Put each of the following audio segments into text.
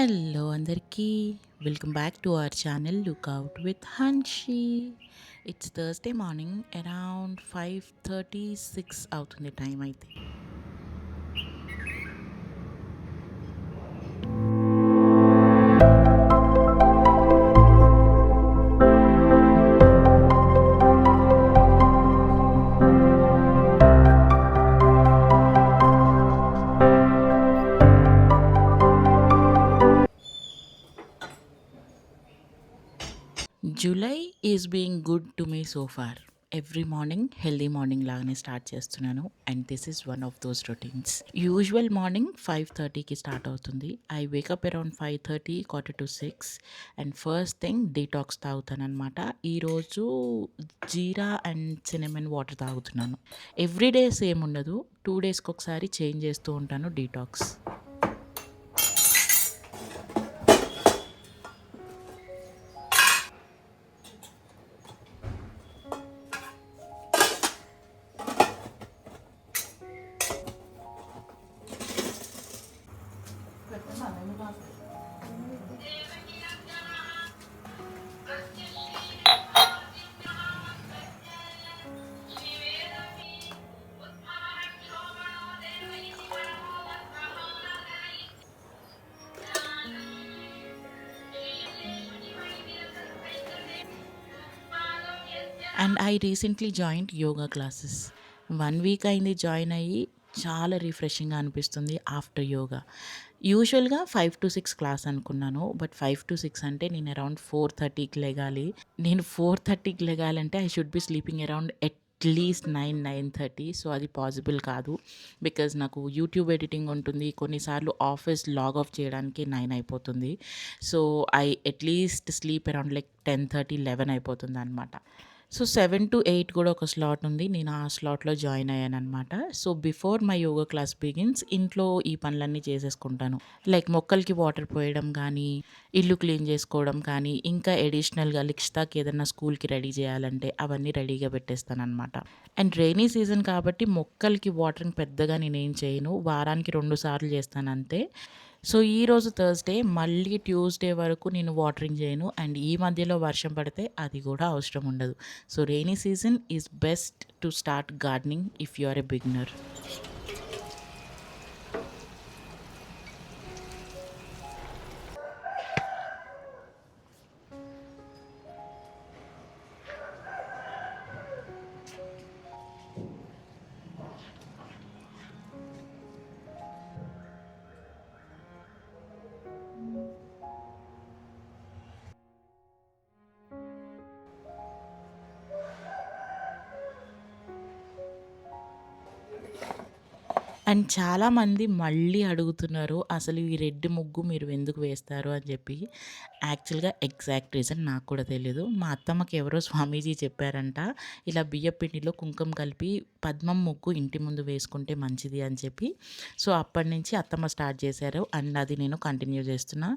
Hello అందరికీ welcome back to our channel lookout with Hanshi. It's Thursday morning around 5:36 అవుతుంది time అయితే. July is being good to me so far. Every morning healthy morning లాగానే start చేస్తున్నాను and this is one of those routines. Usual morning 5:30కి start అవుతుంది. I wake up around 5:30, 5:45 and first thing detox తాగుతాను అనమాట. ఈరోజు jeera and cinnamon water తాగుతున్నాను. Every day same ఉండదు, 2 డేస్కి ఒకసారి చేంజ్ చేస్తూ ఉంటాను detox. And I recently joined yoga classes. 1 week అయింది జాయిన్ అయ్యి. చాలా రిఫ్రెషింగ్గా అనిపిస్తుంది ఆఫ్టర్ యోగా. యూజువల్గా 5-6 క్లాస్ అనుకున్నాను, బట్ 5-6 అంటే నేను అరౌండ్ 4:30కి లెగాలి. నేను 4:30కి లెగాలంటే I should be sleeping around at least 9-9:30. So అది పాసిబుల్ కాదు, బికాజ్ నాకు యూట్యూబ్ ఎడిటింగ్ ఉంటుంది. కొన్నిసార్లు ఆఫీస్ లాగ్ ఆఫ్ చేయడానికి 9 అయిపోతుంది. So I at least sleep around like 10:30, 11 అయిపోతుంది అనమాట. సో 7-8 కూడా ఒక స్లాట్ ఉంది. నేను ఆ స్లాట్లో జాయిన్ అయ్యానమాట. So before my yoga class begins ఇంట్లో ఈ పనులన్నీ చేసేసుకుంటాను. లైక్ మొక్కలకి వాటర్ పోయడం కానీ, ఇల్లు క్లీన్ చేసుకోవడం కానీ, ఇంకా ఎడిషనల్గా లిక్షితాకి ఏదన్నా స్కూల్కి రెడీ చేయాలంటే అవన్నీ రెడీగా పెట్టేస్తానమాట. అండ్ రైనీ సీజన్ కాబట్టి మొక్కలకి వాటరింగ్ పెద్దగా నేనేం చేయను. వారానికి 2 సార్లు చేస్తాను అంతే. సో ఈరోజు థర్స్డే, మళ్ళీ ట్యూస్డే వరకు నేను వాటరింగ్ చేయను. అండ్ ఈ మధ్యలో వర్షం పడితే అది కూడా అవసరం ఉండదు. So rainy season is best to start gardening if you are a beginner. And చాలామంది మళ్ళీ అడుగుతున్నారు, అసలు ఈ రెడ్ ముగ్గు మీరు ఎందుకు వేస్తారు అని చెప్పి. యాక్చువల్గా ఎగ్జాక్ట్ రీజన్ నాకు కూడా తెలీదు. మా అత్తమ్మకి ఎవరో స్వామీజీ చెప్పారంట, ఇలా బియ్యపిండిలో కుంకుమ కలిపి పద్మం ముగ్గు ఇంటి ముందు వేసుకుంటే మంచిది అని చెప్పి. సో అప్పటి నుంచి అత్తమ్మ స్టార్ట్ చేశారు అండ్ అది నేను కంటిన్యూ చేస్తున్నా.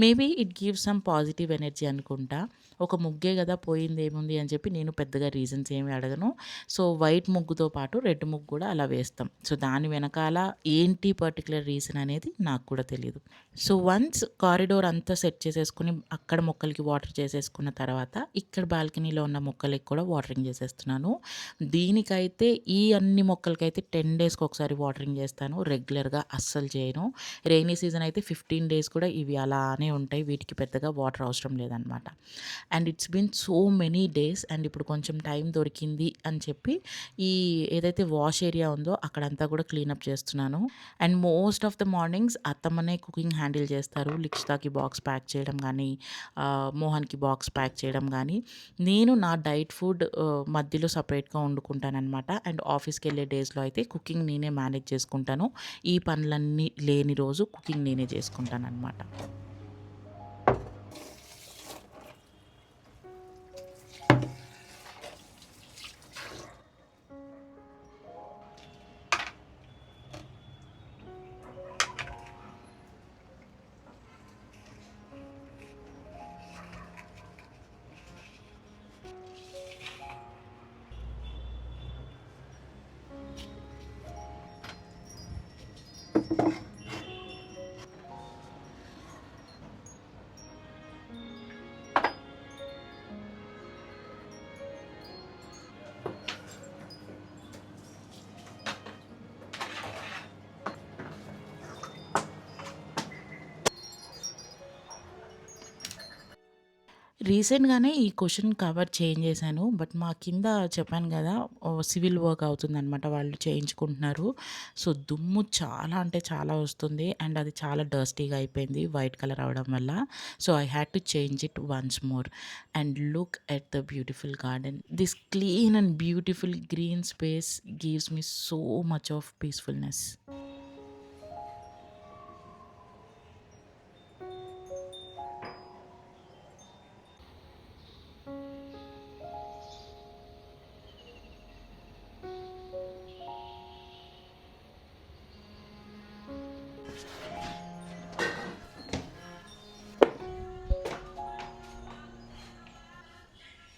Maybe it gives some positive energy అనుకుంటా. ఒక ముగ్గే కదా, పోయింది ఏముంది అని చెప్పి నేను పెద్దగా రీజన్స్ ఏమి అడగను. సో వైట్ ముగ్గుతో పాటు రెడ్ ముగ్గు కూడా అలా వేస్తాం. సో దాని వెనకాల ఏంటి పర్టికులర్ రీజన్ అనేది నాకు కూడా తెలియదు. సో వన్స్ కారిడోర్ అంతా సెట్ చేసేసుకుని అక్కడ మొక్కలకి వాటర్ చేసేసుకున్న తర్వాత ఇక్కడ బాల్కనీలో ఉన్న మొక్కలకి కూడా వాటరింగ్ చేసేస్తున్నాను. దీనికైతే ఈ అన్ని మొక్కలకైతే 10 డేస్కి ఒకసారి వాటరింగ్ చేస్తాను. రెగ్యులర్గా అస్సలు చేయను. రైనీ సీజన్ అయితే 15 డేస్ కూడా ఇవి అలానే ఉంటాయి. వీటికి పెద్దగా వాటర్ అవసరం లేదనమాట. And it's been so many days and ఇప్పుడు కొంచెం టైం దొరికింది అని చెప్పి ఈ ఏదైతే వాష్ ఏరియా ఉందో అక్కడంతా కూడా క్లీనప్ చేస్తున్నాను. And most of the mornings అత్తమ్మనే కుకింగ్ హ్యాండిల్ చేస్తారు. లిక్షితాకి బాక్స్ ప్యాక్ చేయడం కానీ, మోహన్కి బాక్స్ ప్యాక్ చేయడం కానీ. నేను నా డైట్ ఫుడ్ మధ్యలో సపరేట్గా వండుకుంటానమాట. అండ్ ఆఫీస్కి వెళ్ళే డేస్లో అయితే కుకింగ్ నేనే మేనేజ్ చేసుకుంటాను. ఈ పనులన్నీ లేని రోజు కుకింగ్ నేనే చేసుకుంటానమాట. రీసెంట్‌గానే ఈ క్వెషన్ కవర్ చేంజ్ చేశాను. బట్ మా కింద చెప్పాను గదా! సివిల్ వర్క్ అవుతుందనమాట. వాళ్ళు చేయించుకుంటున్నారు. సో, దుమ్ము చాలా అంటే చాలా వస్తుంది. అండ్ అది చాలా డస్టీగా అయిపోయింది వైట్ కలర్ అవ్వడం వల్ల. So, I had to change it once more. And look at the beautiful garden. This clean and beautiful green space gives me so much of peacefulness.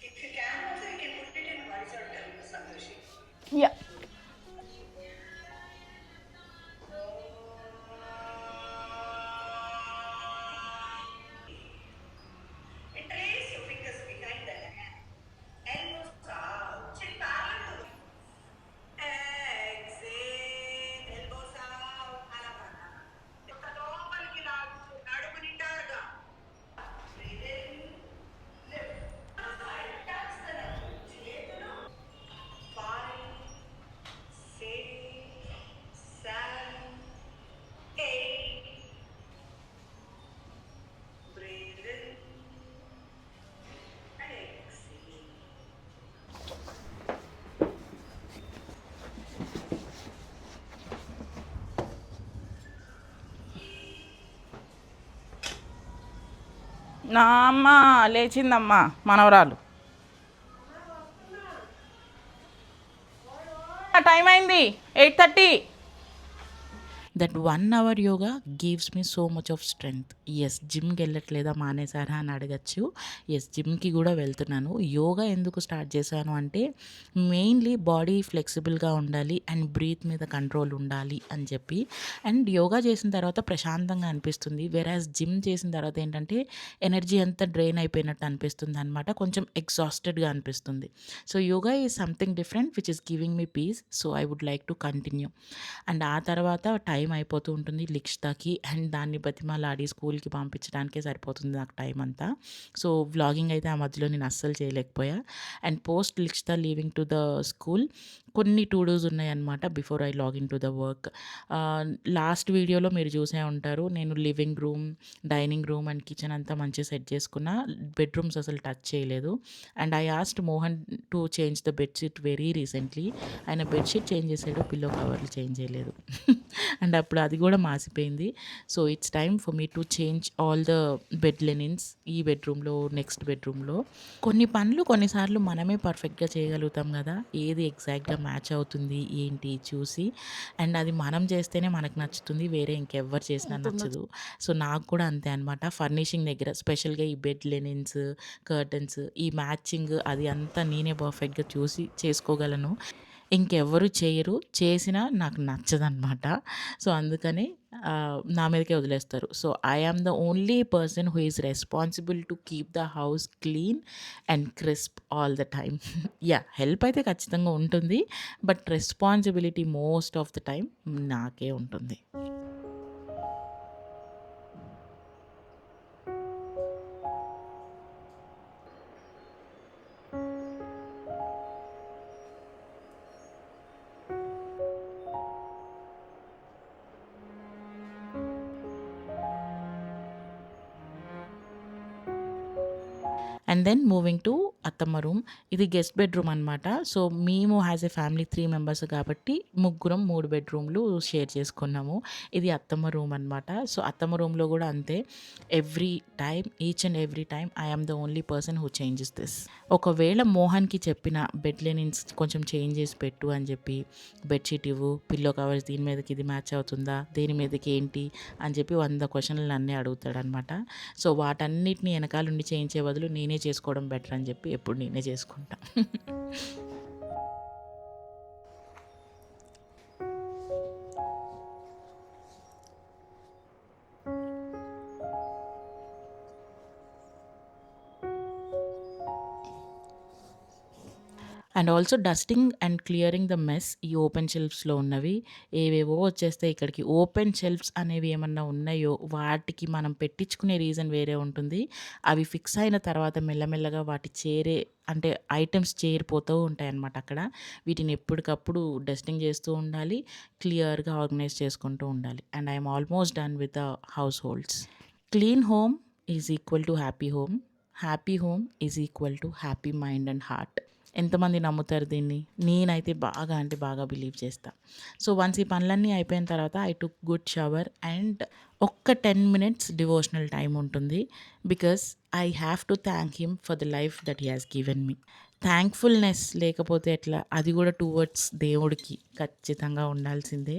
If you can also, you can put it in horizontal, Santoshi. Yeah. Interlace your fingers behind the hand. Elbows out. Chin parallel to the exhale. Elbows out. Alabana. లోపలికి లాగు. నడుము నిండారుగా. Breathe in. Lift. Side touch the nose. చేతులు. 5, 6, 7, 8. Breathe in and exhale. నా అమ్మ లేచిందమ్మా మనవరాలు. Time అయింది 8:30. That 1 hour yoga gives me so much of strength. Yes, జిమ్‌కి వెళ్ళట్లేదా, మానేశారా అని అడగచ్చు. యెస్, జిమ్‌కి కూడా వెళ్తున్నాను. యోగా ఎందుకు స్టార్ట్ చేశాను అంటే మెయిన్లీ బాడీ ఫ్లెక్సిబుల్గా ఉండాలి అండ్ బ్రీత్ మీద కంట్రోల్ ఉండాలి అని చెప్పి. అండ్ యోగా చేసిన తర్వాత ప్రశాంతంగా అనిపిస్తుంది. వెరాజ్ జిమ్ చేసిన తర్వాత ఏంటంటే ఎనర్జీ అంతా డ్రైన్ అయిపోయినట్టు అనిపిస్తుంది అనమాట. కొంచెం ఎగ్జాస్టెడ్గా అనిపిస్తుంది. So yoga is something different which is giving me peace. So I would like to continue. And ఆ తర్వాత టైం అయిపోతూ ఉంటుంది లిక్షితాకి. అండ్ దాన్ని బతిమాలాడి స్కూల్‌కి పంపించడానికే సరిపోతుంది నాకు టైం అంతా. సో వ్లాగింగ్ అయితే ఆ మధ్యలో నేను అస్సలు చేయలేకపోయా. And post Likshitha leaving to the school కొన్ని టు డూస్ ఉన్నాయన్నమాట before I login to the work. Last వీడియోలో మీరు చూసే ఉంటారు. నేను living room, dining room and kitchen అంతా మంచిగా సెట్ చేసుకున్నా. బెడ్రూమ్స్ అసలు టచ్ చేయలేదు. And I asked Mohan to change the bedsheet very recently. ఆయన బెడ్‌షీట్ చేంజ్ చేసాడు, పిల్లో కవర్లు చేంజ్ చేయలేదు. అండ్ అప్పుడు అది కూడా మాసిపోయింది. So it's time for me to change all the bed linens ఈ బెడ్రూమ్‌లో, నెక్స్ట్ బెడ్రూమ్‌లో. కొన్ని పనులు కొన్నిసార్లు మనమే పర్ఫెక్ట్‌గా చేయగలుగుతాం కదా! ఏది ఎగ్జాక్ట్‌గా మ్యాచ్ అవుతుంది ఏంటి చూసి. అండ్ అది మనం చేస్తేనే మనకు నచ్చుతుంది. వేరే ఇంకెవ్వరు చేసినా నచ్చదు. సో నాకు కూడా అంతే అనమాట. ఫర్నిషింగ్ దగ్గర స్పెషల్‌గా ఈ బెడ్ లెనిన్స్, కర్టన్స్, ఈ మ్యాచింగ్ అది అంతా నేనే పర్ఫెక్ట్‌గా చూసి చేసుకోగలను. ఇంకెవ్వరు చేయరు. చేసినా నాకు నచ్చదనమాట. సో అందుకని నా మీదకే వదిలేస్తారు. So I am the only person who is responsible to keep the house clean and crisp all the time. Yeah! Help అయితే ఖచ్చితంగా ఉంటుంది. But responsibility most of the time నాకే ఉంటుంది. అండ్ దెన్ మూవింగ్ టు అత్తమ్మ room. ఇది guest bedroom అనమాట. So మేము as a family 3 members కాబట్టి ముగ్గురం 3 బెడ్రూమ్లు షేర్ చేసుకున్నాము. ఇది అత్తమ్మ రూమ్ అనమాట. సో అత్తమ్మ రూమ్‌లో కూడా అంతే. Every time, each and every time I am the only person who changes this. ఒకవేళ మోహన్‌కి చెప్పిన బెడ్ లెనిన్స్ కొంచెం చేంజ్ చేసి పెట్టు అని చెప్పి, బెడ్‌షీట్ ఇవ్వు, పిల్లో కవర్స్ దీని మీదకి ఇది మ్యాచ్ అవుతుందా, దేని మీదకి ఏంటి అని చెప్పి 100 క్వెషన్‌లు నన్నే అడుగుతాడనమాట. సో వాటన్నిటిని వెనకాలుండి చేయించే బదులు నేనే చేసుకోవడం బెటర్ అని చెప్పి ఎప్పుడు నేనే చేసుకుంటా. And also dusting and clearing the mess ఈ ఓపెన్ షెల్ఫ్స్‌లో ఉన్నవి. ఏవేవో వచ్చేస్తాయి ఇక్కడికి. ఓపెన్ షెల్ఫ్స్ అనేవి ఏమన్నా ఉన్నాయో వాటికి మనం పెట్టించుకునే రీజన్ వేరే ఉంటుంది. అవి ఫిక్స్ అయిన తర్వాత మెల్లమెల్లగా వాటి అంటే ఐటెమ్స్ చేరిపోతూ ఉంటాయన్నమాట అక్కడ. వీటిని ఎప్పటికప్పుడు డస్టింగ్ చేస్తూ ఉండాలి. క్లియర్‌గా ఆర్గనైజ్ చేసుకుంటూ ఉండాలి. And I am almost done with the house holds. Clean home is equal to happy home. Happy home is equal to happy mind and heart. ఎంతమంది నమ్ముతారు దీన్ని? నేనైతే బాగా అంటే బాగా బిలీవ్ చేస్తా. సో, వన్స్ ఈ పనులన్నీ అయిపోయిన తర్వాత I took good shower and ఒక్క 10 మినిట్స్ డివోషనల్ టైమ్ ఉంటుంది. Because I have to thank him for the life that he has given me. Thankfulness లేకపోతే ఎట్లా? అది కూడా టువర్డ్స్ దేవుడికి ఖచ్చితంగా ఉండాల్సిందే.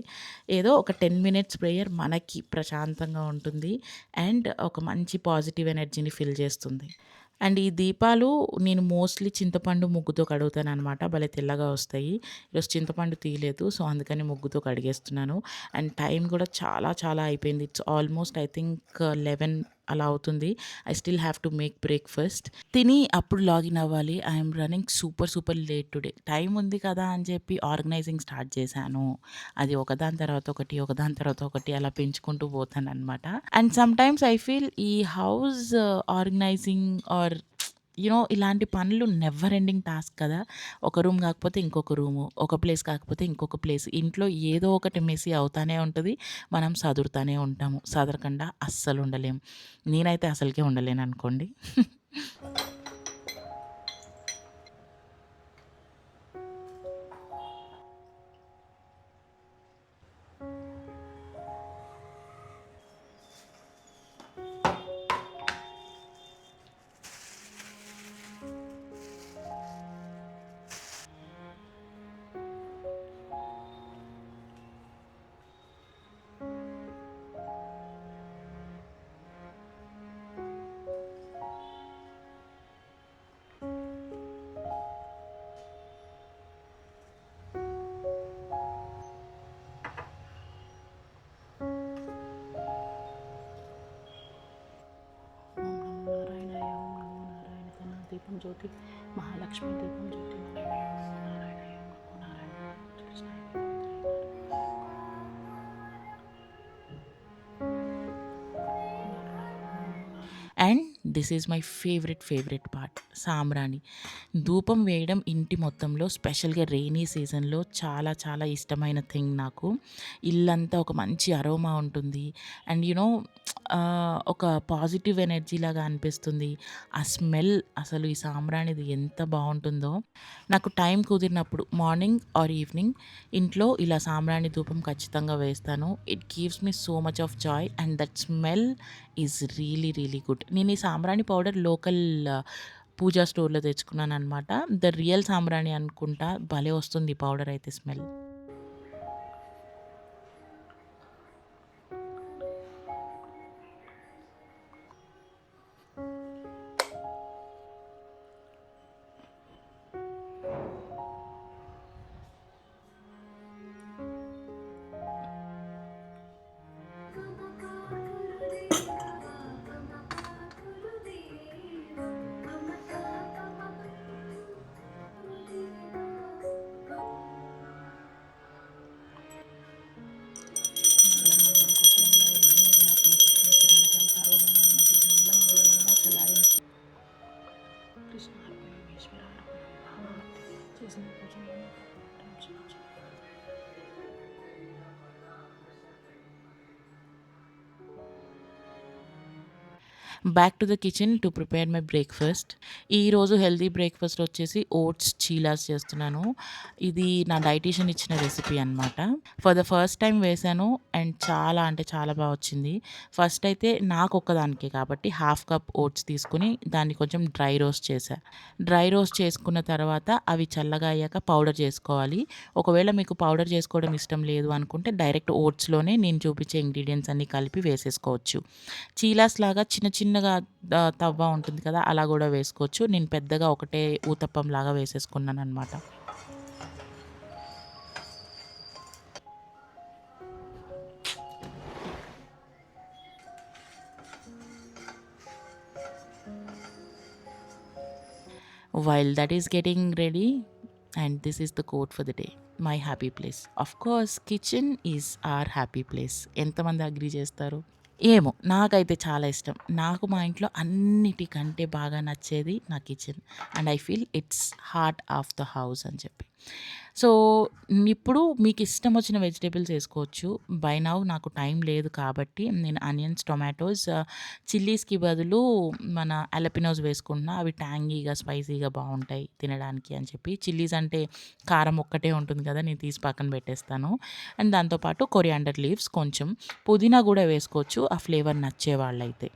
ఏదో ఒక 10 మినిట్స్ ప్రేయర్ మనకి ప్రశాంతంగా ఉంటుంది. అండ్ ఒక మంచి పాజిటివ్ ఎనర్జీని ఫిల్ చేస్తుంది. అండ్ ఈ దీపాలు నేను మోస్ట్‌లీ చింతపండు ముగ్గుతో కడుగుతాననమాట. భలే తెల్లగా వస్తాయి. ఈరోజు చింతపండు తీయలేదు. సో, అందుకని ముగ్గుతో కడిగేస్తున్నాను. అండ్ టైం కూడా చాలా చాలా అయిపోయింది. ఇట్స్ ఆల్మోస్ట్ ఐ థింక్ 11 అలా అవుతుంది. I still have to make breakfast. తిని అప్పుడు లాగిన్ అవ్వాలి. I am running super super late today. Time ఉంది కదా అని చెప్పి ఆర్గనైజింగ్ స్టార్ట్ చేశాను. అది ఒకదాని తర్వాత ఒకటి, ఒకదాని తర్వాత ఒకటి అలా పెంచుకుంటూ పోతాననమాట. అండ్ సమ్‌టైమ్స్ ఐ ఫీల్ ఈ హౌస్ ఆర్గనైజింగ్ ఆర్ ఇలాంటి పనులు నెవర్ ఎండింగ్ టాస్క్ కదా! ఒక రూమ్ కాకపోతే ఇంకొక రూము, ఒక ప్లేస్ కాకపోతే ఇంకొక ప్లేస్. ఇంట్లో ఏదో ఒకటి మెస్సీ అవుతానే ఉంటది. మనం సదురుతానే ఉంటాము. సదరకుండా అస్సలు ఉండలేం. నేనైతే అసలుకే ఉండలేననుకోండి. ఓం నమో నారాయణాయ. ఓం నమో నారాయణ. ధన దీపం జ్యోతి మహాలక్ష్మి దీపం జ్యోతి నారాయణాయ. ఓం నమో నారాయణ. కృష్ణాయ. And this is my favourite part సాంబ్రాణి. ధూపం వేయడం ఇంటి మొత్తంలో స్పెషల్‌గా రెయినీ సీజన్‌లో చాలా చాలా ఇష్టమైన థింగ్ నాకు. ఇల్లంతా ఒక మంచి అరోమా ఉంటుంది. అండ్ ఒక పాజిటివ్ ఎనర్జీ లాగా అనిపిస్తుంది. ఆ స్మెల్ అసలు ఈ సాంబ్రాణిది ఎంత బావుంటుందో. నాకు టైం కుదిరినప్పుడు మార్నింగ్ ఆర్ ఈవినింగ్ ఇంట్లో ఇలా సాంబ్రాణి ధూపం ఖచ్చితంగా వేస్తాను. It gives me so much of Joy and that smell is really good. నేను ఈ సాంబ్రాణి పౌడర్ లోకల్ పూజా స్టోర్‌లో తెచ్చుకున్నాననమాట. ద రియల్ సాంబ్రాణి అనుకుంటా. భలే వస్తుంది ఈ పౌడర్ అయితే smell. Back to the kitchen to prepare my breakfast. ఈరోజు హెల్తీ బ్రేక్‌ఫాస్ట్ వచ్చేసి ఓట్స్ చీలాస్ చేస్తున్నాను. ఇది నా డైటీషియన్ ఇచ్చిన రెసిపీ అనమాట. ఫర్ ద ఫస్ట్ టైమ్ వేశాను అండ్ చాలా అంటే చాలా బా వచ్చింది. ఫస్ట్ అయితే నాకొక్కదానికే కాబట్టి హాఫ్ కప్ ఓట్స్ తీసుకొని దాన్ని కొంచెం డ్రై రోస్ట్ చేశా. డ్రై రోస్ట్ చేసుకున్న తర్వాత అవి చల్లగా అయ్యాక పౌడర్ చేసుకోవాలి. ఒకవేళ మీకు పౌడర్ చేసుకోవడం ఇష్టం లేదు అనుకుంటే డైరెక్ట్ ఓట్స్‌లోనే నేను చూపించే ఇంగ్రీడియెంట్స్ అన్నీ కలిపి వేసేసుకోవచ్చు. చీలాస్ లాగా చిన్న చిన్నగా తవ్వ ఉంటుంది కదా! అలా గూడా వేసుకోవచ్చు. నేను పెద్దగా ఒకటే ఊతప్పం లాగా వేసేసుకున్నాననమాట. While that is getting ready, and this is the quote for the day. My happy place. Of course kitchen is our happy place. ఎంతమంది అగ్రీ చేస్తారు? ఏమో నాకైతే చాలా ఇష్టం. నాకు మా ఇంట్లో అన్నిటికంటే బాగా నచ్చేది నా kitchen. And I feel it's heart of the house అని చెప్పి. సో, ఇప్పుడు మీకిష్టం వచ్చిన వెజిటబుల్స్ ఏసుకోవచ్చు. బై నౌ నాకు టైం లేదు కాబట్టి నేను ఆనియన్స్, టొమాటోస్, చిల్లీస్‌కి బదులు మన అలపినోస్ వేసుకుంటున్నా. అవి ట్యాంగీగా, స్పైసీగా బావుంటాయి తినడానికి అని చెప్పి. చిల్లీస్ అంటే కారం ఒక్కటే ఉంటుంది కదా! నేను తీసి పక్కన పెట్టేస్తాను. అండ్ దాంతో పాటు కొరియాండర్ లీవ్స్ కొంచెం, పుదీనా గూడా వేసుకోవచ్చు ఆ ఫ్లేవర్ నచ్చేవాళ్ళైతే.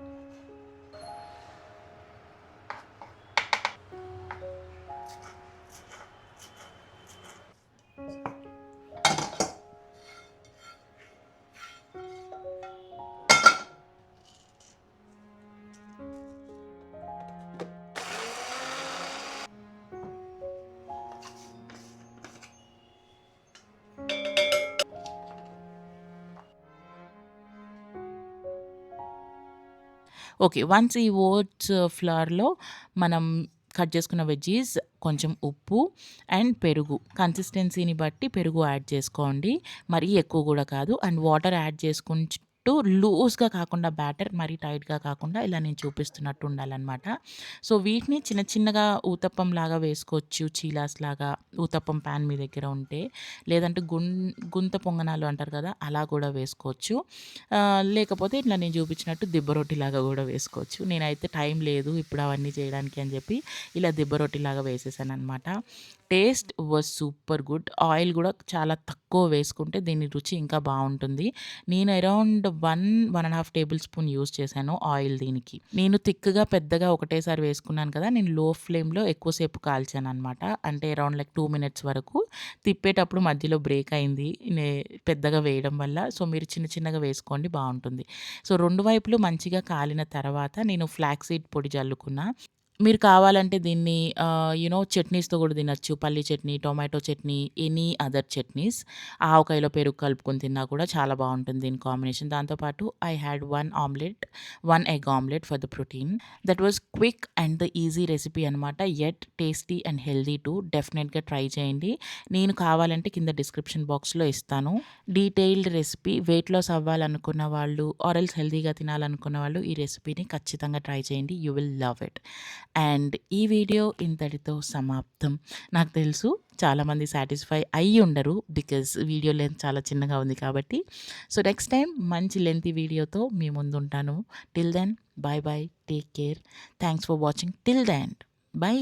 ఓకే. వన్స్ ఈ ఓట్స్ ఫ్లోర్‌లో మనం కట్ చేసుకున్న వెజ్జీస్, కొంచెం ఉప్పు అండ్ పెరుగు. కన్సిస్టెన్సీని బట్టి పెరుగు యాడ్ చేసుకోండి. మరీ ఎక్కువ గూడా కాదు. అండ్ వాటర్ యాడ్ చేసుకుంటూ లూజ్‌గా కాకుండా బ్యాటర్ మరీ టైట్‌గా కాకుండా ఇలా నేను చూపిస్తున్నట్టు ఉండాలనమాట. సో, వీటిని చిన్న చిన్నగా ఊతప్పంలాగా వేసుకోవచ్చు. చీలాస్‌లాగా ఊతప్పం పాన్ మీ దగ్గర ఉంటే. లేదంటే గుంత పొంగనాలు అంటారు కదా! అలా గూడా వేసుకోవచ్చు. లేకపోతే ఇట్లా నేను చూపించినట్టు దిబ్బ రొట్టిలాగా గూడా వేసుకోవచ్చు. నేనైతే టైం లేదు ఇప్పుడు అవన్నీ చేయడానికి అని చెప్పి ఇలా దిబ్బ రొట్టిలాగా వేసేసాననమాట. Taste was super good. Oil గూడా చాలా తక్కువ వేసుకుంటే దీని రుచి ఇంకా బావుంటుంది. నేను అరౌండ్ 1 టేబుల్ స్పూన్ యూజ్ చేశాను ఆయిల్ దీనికి. నేను థిక్‌గా పెద్దగా ఒకటేసారి వేసుకున్నాను కదా! నేను లో ఫ్లేమ్‌లో ఎక్కువ సేపు కాల్చాననమాట. అంటే అరౌండ్ లైక్ 2 మినిట్స్ వరకు. తిప్పేటప్పుడు మధ్యలో బ్రేక్ అయింది. పెద్దగా వేయడం వల్ల. సో, మీరు చిన్న చిన్నగా వేసుకోండి బావుంటుంది. సో, 2 వైపులు మంచిగా కాలిన తర్వాత నేను ఫ్లాక్స్ సీడ్ పొడి జల్లుకున్నా. మీరు కావాలంటే దీన్ని చట్నీస్‌తో కూడా తినొచ్చు. పల్లి chutney, tomato chutney, any other chutneys. ఆవకాయలో పెరుగు కలుపుకొని తిన్నా కూడా చాలా బావుంటుంది దీని కాంబినేషన్. దాంతో పాటు I had 1 egg omelette for the protein. That was quick and the easy recipe అనమాట. Yet tasty and healthy too. డెఫినెట్‌గా ట్రై చేయండి. నేను కావాలంటే కింద డిస్క్రిప్షన్ బాక్స్‌లో ఇస్తాను. Detailed recipe. వెయిట్ లాస్ అవ్వాలనుకున్న వాళ్ళు ఆర్ ఎల్స్ హెల్తీగా తినాలనుకున్న వాళ్ళు ఈ రెసిపీని ఖచ్చితంగా ట్రై చేయండి. You will love it. And ఈ వీడియో ఇంతటితో సమాప్తం. నాకు తెలుసు చాలామంది సాటిస్ఫై అయ్యి ఉండరు. బికాజ్ వీడియో లెంత్ చాలా చిన్నగా ఉంది కాబట్టి. సో, నెక్స్ట్ టైం మంచి లెంతీ వీడియోతో మీ ముందుంటాను. Till then bye bye. Take care. Thanks for watching till the end. By.